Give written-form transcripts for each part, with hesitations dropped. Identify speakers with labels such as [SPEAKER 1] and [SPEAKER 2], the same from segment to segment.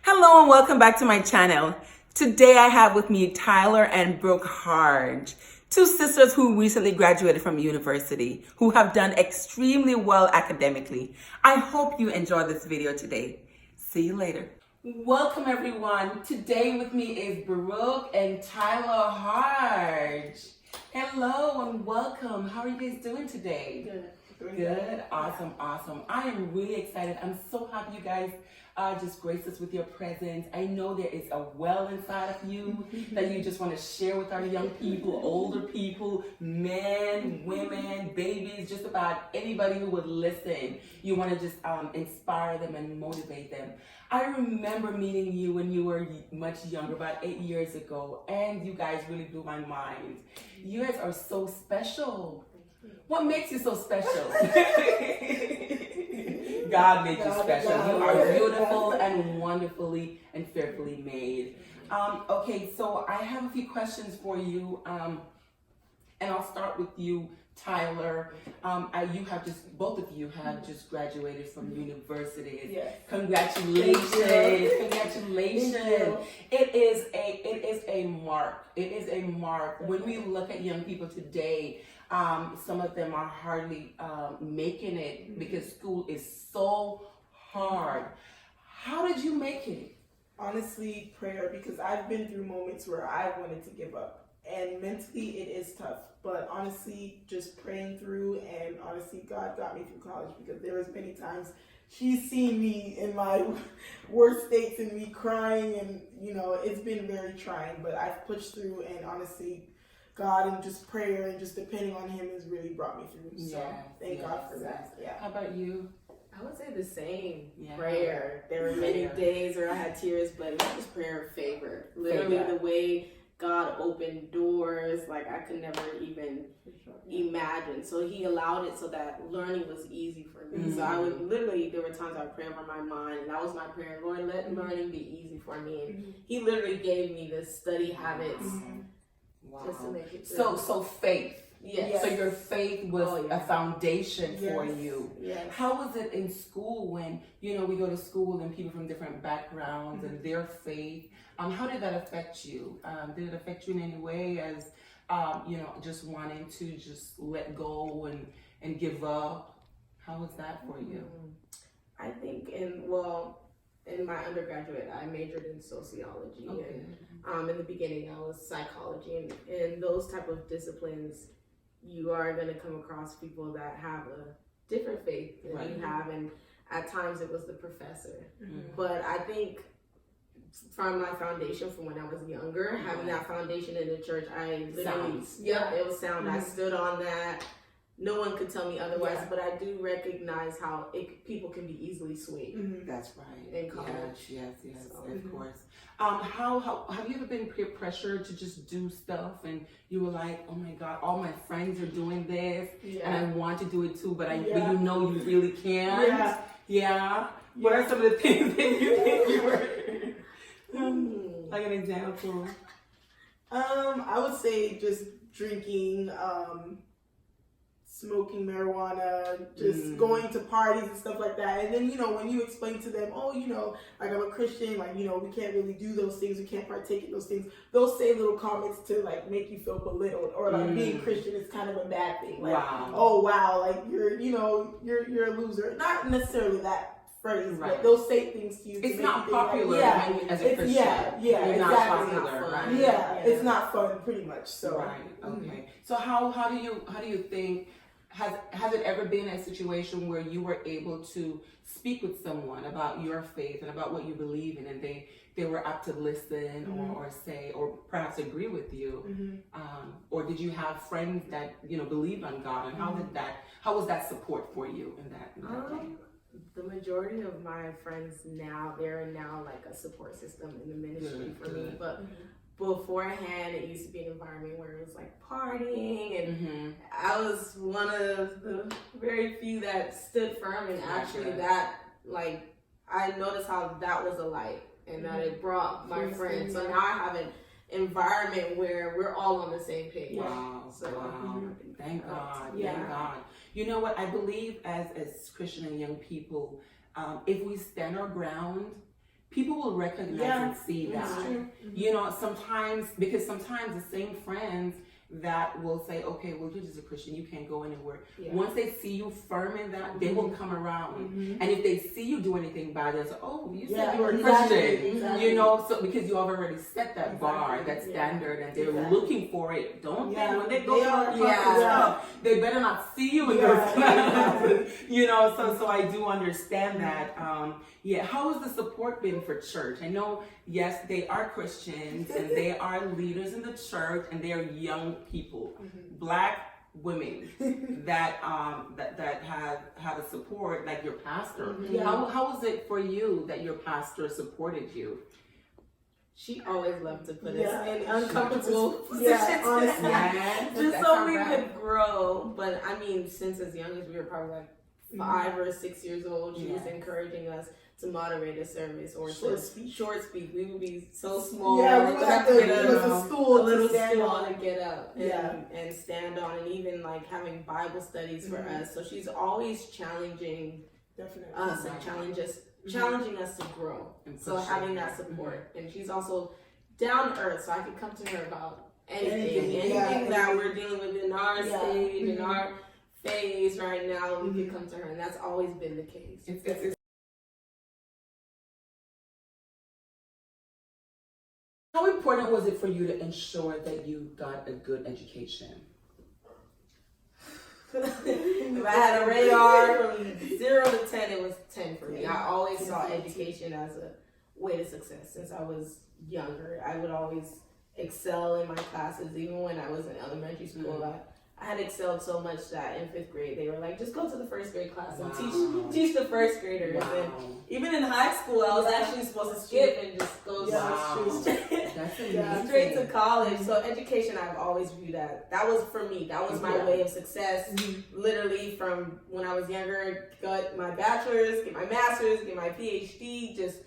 [SPEAKER 1] Hello and welcome back to my channel. Today I have with me Tyler and Brooke Hardge, two sisters who recently graduated from university, who have done extremely well academically. I hope you enjoy this video today. See you later. Welcome everyone. Today with me is Brooke and Tyler Hardge. Hello and welcome. How are you guys doing today? Good. Awesome. I am really excited. I'm so happy you guys just graced us with your presence. I know there is a well inside of you that you just want to share with our young people, older people, men, women, babies, just about anybody who would listen. You want to just inspire them and motivate them. I remember meeting you when you were much younger, about 8 years ago, and you guys really blew my mind. You guys are so special. What makes you so special? God made you special. You are beautiful and wonderfully and fearfully made. Okay, so I have a few questions for you, and I'll start with you, Tyler. Both of you have just graduated from university.
[SPEAKER 2] Yes.
[SPEAKER 1] Congratulations! Congratulations! It is a mark. It is a mark. When we look at young people today, some of them are hardly making it because school is so hard. How did you make it?
[SPEAKER 2] Honestly, prayer, because I've been through moments where I wanted to give up, and mentally it is tough, but honestly just praying through, and honestly God got me through college, because there was many times she's seen me in my worst states and me crying, and it's been very trying, but I've pushed through, and honestly God and just prayer and just depending on Him has really brought me through. So thank God for that. Yeah.
[SPEAKER 1] How about you?
[SPEAKER 3] I would say the same.
[SPEAKER 1] Yeah.
[SPEAKER 3] Prayer. There were many days where I had tears, but it was prayer of favor. Literally the way God opened doors like I could never even imagine. So He allowed it so that learning was easy for me.
[SPEAKER 1] Mm-hmm.
[SPEAKER 3] So I would literally, there were times I would pray over my mind, and that was my prayer. Lord, let learning be easy for me. And He literally gave me the study habits.
[SPEAKER 1] Wow.
[SPEAKER 3] Just to make it through.
[SPEAKER 1] So faith.
[SPEAKER 3] Yes.
[SPEAKER 1] So your faith was a foundation for you.
[SPEAKER 2] Yes.
[SPEAKER 1] How was it in school when, we go to school and people from different backgrounds and their faith, how did that affect you? Did it affect you in any way as, just wanting to just let go and give up? How was that for you?
[SPEAKER 3] I think in my undergraduate, I majored in sociology.
[SPEAKER 1] Okay.
[SPEAKER 3] And in the beginning, I was psychology. And in those type of disciplines, you are going to come across people that have a different faith than you have. And at times, it was the professor. But I think from my foundation from when I was younger, having that foundation in the church, I literally, it was sound. I stood on that. No one could tell me otherwise, but I do recognize how people can be easily swayed.
[SPEAKER 1] That's right.
[SPEAKER 3] In college.
[SPEAKER 1] Yes, so, of course. How have you ever been peer pressured to just do stuff and you were like, oh my God, all my friends are doing this and I want to do it too, but but you really can't? Yeah. What are some of the things that you think you were? Like an example.
[SPEAKER 2] I would say just drinking, smoking marijuana, just going to parties and stuff like that. And then, when you explain to them, like I'm a Christian, like, we can't really do those things, we can't partake in those things, they'll say little comments to like make you feel belittled, or like being Christian is kind of a bad thing. Like, oh wow, like you're a loser. Not necessarily that phrase, but they'll say things to you.
[SPEAKER 1] It's not popular as a Christian.
[SPEAKER 2] You're
[SPEAKER 1] not
[SPEAKER 2] exactly.
[SPEAKER 1] popular, right?
[SPEAKER 2] It's not fun, pretty much. So
[SPEAKER 1] right, okay. So how do you think? Has it ever been a situation where you were able to speak with someone about your faith and about what you believe in, and they were apt to listen or say or perhaps agree with you, or did you have friends that believed on God, and how was that support for you in that case?
[SPEAKER 3] The majority of my friends now, they're now like a support system in the ministry for me, but beforehand, it used to be an environment where it was like partying, and I was one of the very few that stood firm, and actually that, like, I noticed how that was a light, and that it brought my friends. So now I have an environment where we're all on the same page.
[SPEAKER 1] Wow. Thank God. Thank God. You know what? I believe as Christian and young people, if we stand our ground people will recognize and see that.
[SPEAKER 2] That's true.
[SPEAKER 1] You know, sometimes the same friends that will say, okay, well, you're just a Christian, you can't go anywhere.
[SPEAKER 3] Yeah.
[SPEAKER 1] Once they see you firm in that, they will come around. And if they see you do anything bad, they'll say, oh, you said you were a Christian.
[SPEAKER 2] Exactly.
[SPEAKER 1] You know, so because you have already set that bar, that standard, and they're looking for it. Don't they? When they go stuff, they better not see you in those classes. You know, so I do understand that. How has the support been for church? I know, yes, they are Christians and they are leaders in the church and they are young people, Black women that have a support like your pastor. How was it for you that your pastor supported you?
[SPEAKER 3] She always loved to put us in uncomfortable positions,
[SPEAKER 2] honestly.
[SPEAKER 3] just so we could grow. But I mean, since as young as we were probably like 5 or 6 years old, she was encouraging us to moderate a service or short speak. We would be so small.
[SPEAKER 2] We would have to get a stool
[SPEAKER 3] to
[SPEAKER 2] stand on
[SPEAKER 3] and get up and stand on, and even like having Bible studies for us. So she's always challenging us and challenging us to grow. So having that support, and she's also down to earth, so I can come to her about anything that we're dealing with in our stage, in our phase right now. We can come to her, and that's always been the case.
[SPEAKER 1] How important was it for you to ensure that you got a good education?
[SPEAKER 3] If I had a radar from 0 to 10, it was 10 for me. I always saw education as a way to success. Since I was younger, I would always excel in my classes. Even when I was in elementary school, I had excelled so much that in 5th grade, they were like, just go to the 1st grade class and teach the 1st graders. And even in high school, I was actually supposed to skip and just go straight to college. So education, I've always viewed that was for me. That was my way of success. Literally from when I was younger, got my bachelor's, get my master's, get my PhD, just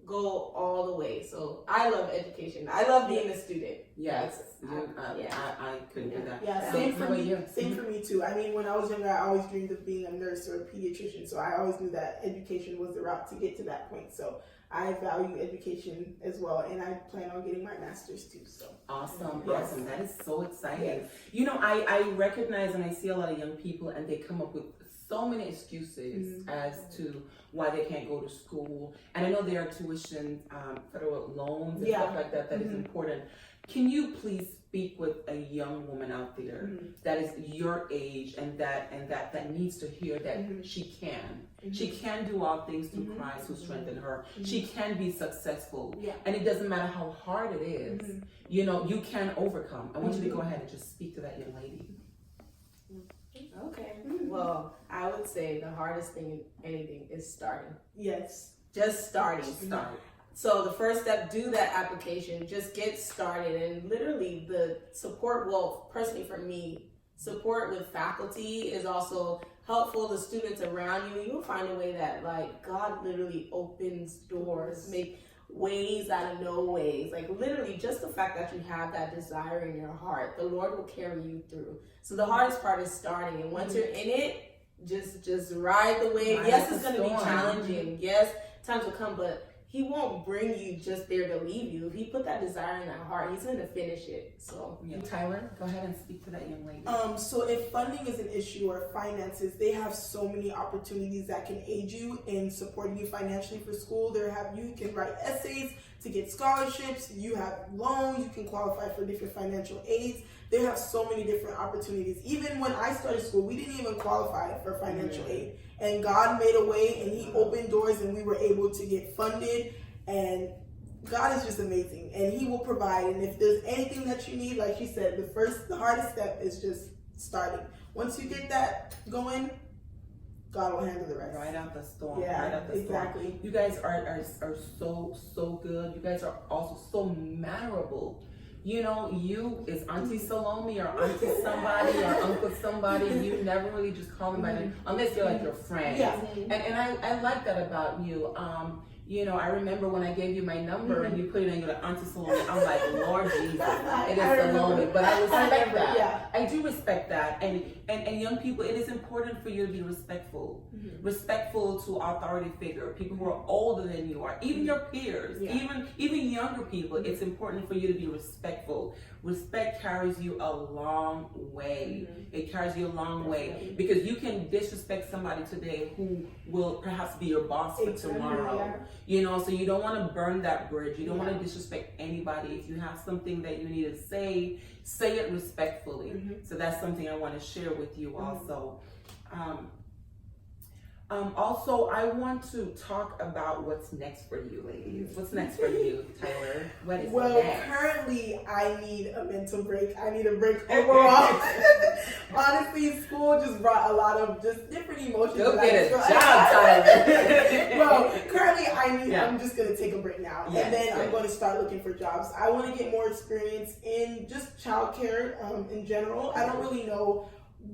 [SPEAKER 3] go all the way. So I love education. I love being a student.
[SPEAKER 1] Yes, I couldn't do that.
[SPEAKER 2] Yeah, same for me. Same for me too. I mean, when I was younger, I always dreamed of being a nurse or a pediatrician. So I always knew that education was the route to get to that point. So I value education as well, and I plan on getting my master's too. So
[SPEAKER 1] awesome. That is so exciting. You know, I recognize and I see a lot of young people, and they come up with so many excuses as to why they can't go to school. And I know there are tuition, federal loans and stuff like that is important. Can you please speak with a young woman out there that is your age and that needs to hear that she can do all things through Christ who strengthened her. She can be successful. And it doesn't matter how hard it is. You know, you can overcome. I want you to go ahead and just speak to that young lady.
[SPEAKER 3] Okay. Well, I would say the hardest thing in anything is starting.
[SPEAKER 2] Yes.
[SPEAKER 3] Just starting. So the first step, do that application. Just get started. And literally the support, well, personally for me, support with faculty is also helpful. The students around you, you'll find a way that like God literally opens doors, make ways out of no ways. Like literally just the fact that you have that desire in your heart, the Lord will carry you through. So the hardest part is starting, and once you're in it, just ride the wave. Yes, it's going to be challenging. Yes, times will come, but He won't bring you just there to leave you. If He put that desire in that heart, He's going to finish it. So
[SPEAKER 1] Tyler, go ahead and speak to that young lady.
[SPEAKER 2] So if funding is an issue or finances, they have so many opportunities that can aid you in supporting you financially for school. You can write essays to get scholarships. You have loans. You can qualify for different financial aids. They have so many different opportunities. Even when I started school, we didn't even qualify for financial aid. And God made a way, and He opened doors, and we were able to get funded. And God is just amazing, and He will provide. And if there's anything that you need, like she said, the hardest step is just starting. Once you get that going, God will handle the rest.
[SPEAKER 1] Right out the storm.
[SPEAKER 2] Yeah,
[SPEAKER 1] right out the
[SPEAKER 2] exactly.
[SPEAKER 1] Storm. You guys are so good. You guys are also so memorable. You know, you is Auntie Salome or Auntie somebody or Uncle somebody. You never really just call them by name unless they're like your friend. And I like that about you. I remember when I gave you my number and you put it in your Auntie Salome, I'm like, Lord Jesus, it is Salome. But I respect that.
[SPEAKER 2] Yeah.
[SPEAKER 1] I do respect that. And young people, it is important for you to be respectful. Respectful to authority figure, people who are older than you are, even your peers, even younger people. It's important for you to be respectful. Respect carries you a long way. It carries you a long way, because you can disrespect somebody today who will perhaps be your boss for tomorrow. So you don't want to burn that bridge. You don't want to disrespect anybody. If you have something that you need to say it respectfully. So that's something I want to share with you also. Also, I want to talk about what's next for you, ladies. What's next for you, Tyler? What is next?
[SPEAKER 2] Currently, I need a mental break. I need a break overall. Honestly, school just brought a lot of just different emotions.
[SPEAKER 1] Go get a job, Tyler.
[SPEAKER 2] Well, currently, I'm just going to take a break now. And then I'm going to start looking for jobs. I want to get more experience in just childcare in general. I don't really know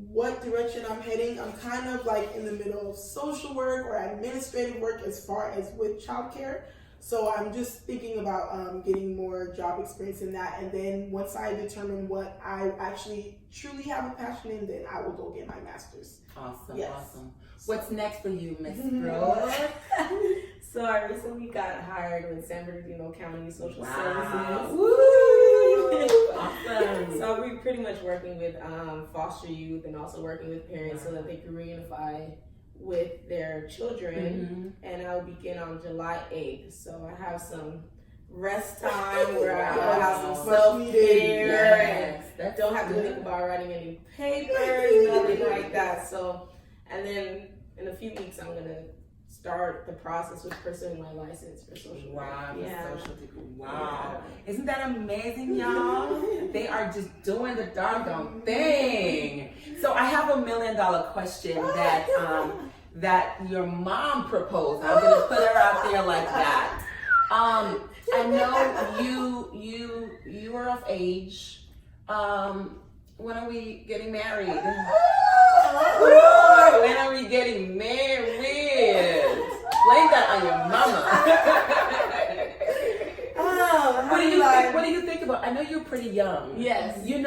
[SPEAKER 2] what direction I'm heading. I'm kind of like in the middle of social work or administrative work as far as with childcare. So I'm just thinking about getting more job experience in that. And then once I determine what I actually truly have a passion in, then I will go get my master's.
[SPEAKER 1] Awesome, awesome. What's next for you, Miss Brooke?
[SPEAKER 3] So I recently got hired with San Bernardino County Social Services.
[SPEAKER 1] Woo! Awesome.
[SPEAKER 3] So I'll be pretty much working with foster youth and also working with parents so that they can reunify with their children. And I'll begin on July 8th. So I have some rest time where I'll have some self-care and don't have to think about writing any papers, nothing like that. So, and then in a few weeks, I'm going to start the process with pursuing my license for social work.
[SPEAKER 1] Wow. Isn't that amazing, y'all? They are just doing the doggone thing. So I have $1 million question that your mom proposed. I'm gonna put her out there like that. I know you are of age. When are we getting married? When are we getting married? Blame that on your mama. What do you think about? I know you're pretty young.
[SPEAKER 3] Yes.
[SPEAKER 1] And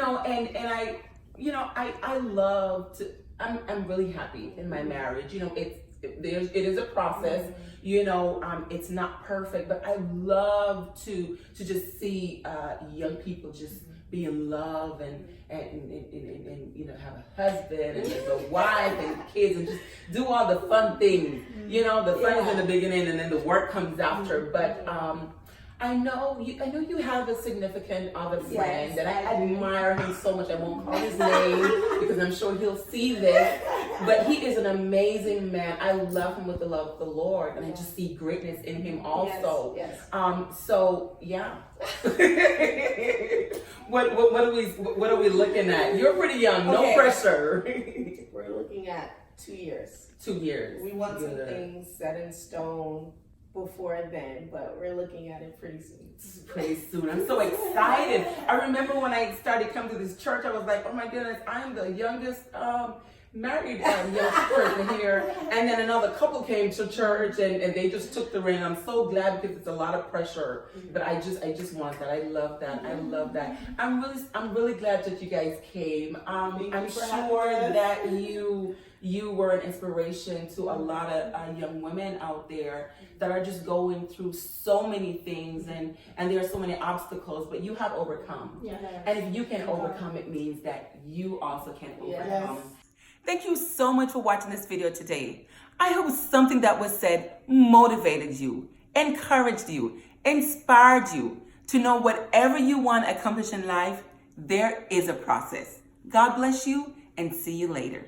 [SPEAKER 1] I love to. I'm really happy in my marriage. It is a process. It's not perfect, but I love to just see young people just be in love and have a husband and a wife and kids and just do all the fun things. The fun is in the beginning and then the work comes after. But I know you have a significant other friend, and I admire him so much. I won't call his name because I'm sure he'll see this, but he is an amazing man. I love him with the love of the Lord, and I just see greatness in him also. So yeah. What are we looking at? You're pretty young. No pressure.
[SPEAKER 3] We're looking at 2 years.
[SPEAKER 1] 2 years.
[SPEAKER 3] We want some things set in stone before then, but we're looking at it pretty soon. I'm so excited. I remember when I started coming to this church, I was like, oh my goodness, I'm the youngest married young person here. And then another couple came to church and they just took the ring. I'm so glad because it's a lot of pressure, but I just want that. I love that. I love that. I'm really glad that you guys came. I'm sure that you were an inspiration to a lot of young women out there that are just going through so many things and there are so many obstacles, but you have overcome. And if you can overcome, it means that you also can overcome.
[SPEAKER 4] Thank you so much for watching this video today. I hope something that was said motivated you, encouraged you, inspired you to know whatever you want to accomplish in life, there is a process. God bless you and see you later.